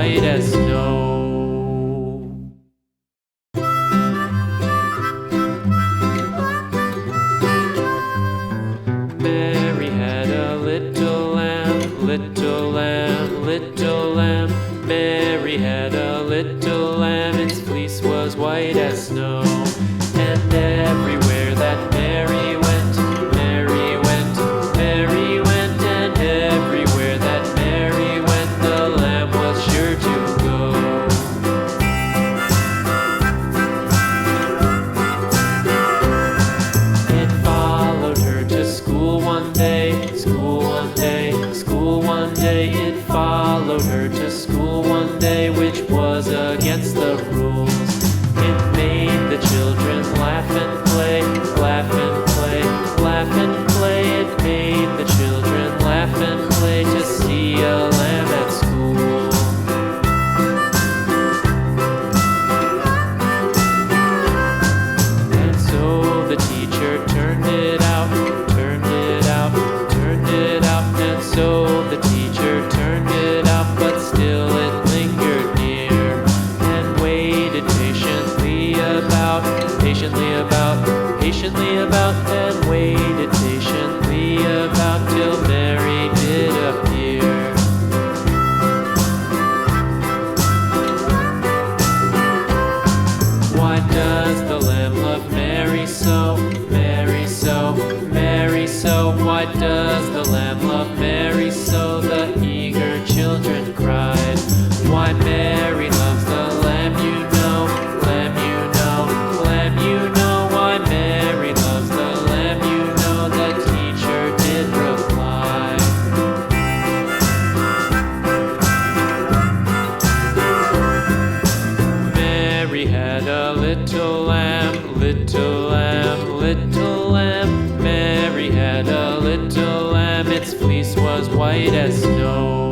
white as snow. Mary had a little lamb, little lamb, little lamb. Mary had a little lamb, its fleece was white as snow. And everywhere that Mary went, Mary went, Mary went. And everywhere that Mary went, the lamb was sure to go. It followed her to school one day, school one day, school one day. It followed her to school one day, which was against the rules. It made the children laugh and play, laugh and play, laugh and play. It made the children laugh and play to see a lamb at school. And so the teacher turned it out, turned it out, turned it out. And so the teacher turned it out, but still it lingered near and waited patiently about, and waited patiently about till Mary did appear. Why does the lamb love Mary so, Mary so, Mary so? Why does the lamb love Mary so? The eager children cried. Why Mary loves the lamb, you know, lamb, you know, lamb, you know. Why Mary loves the lamb, you know, the teacher did reply. Mary had a little lamb, little lamb, little lamb. Mary had a little lamb, its fleece was white as snow.